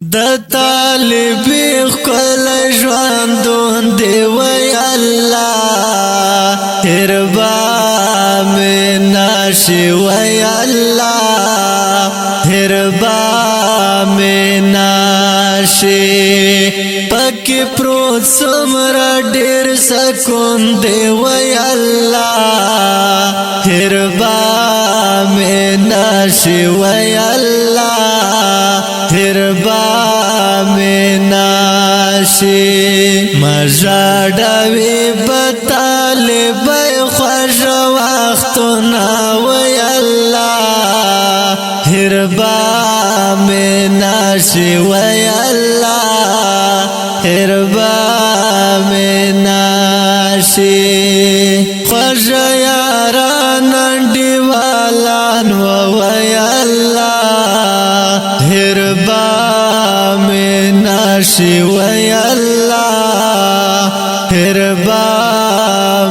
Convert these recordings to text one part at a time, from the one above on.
د طالب خپل ژوندون دی وی الله هربا مې نشي وی الله هربا مې نشي پکې پروت څومره ډېر سکون دی وی الله هربا مې نشي وی الله هربا میں ناشی مجاڑوی بطالب خوش وقتنا وی اللہ ہربا میں ناشی وی اللہ ہربا میں ناشی خوش یاران دیوالان وی اللہ ہربا میں ناشی وی اللہ ہربا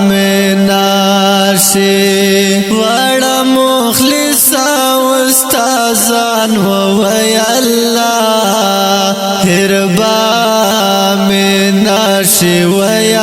میں ناشی وڑا مخلصا استازان وی اللہ ہربا میں ناشی وی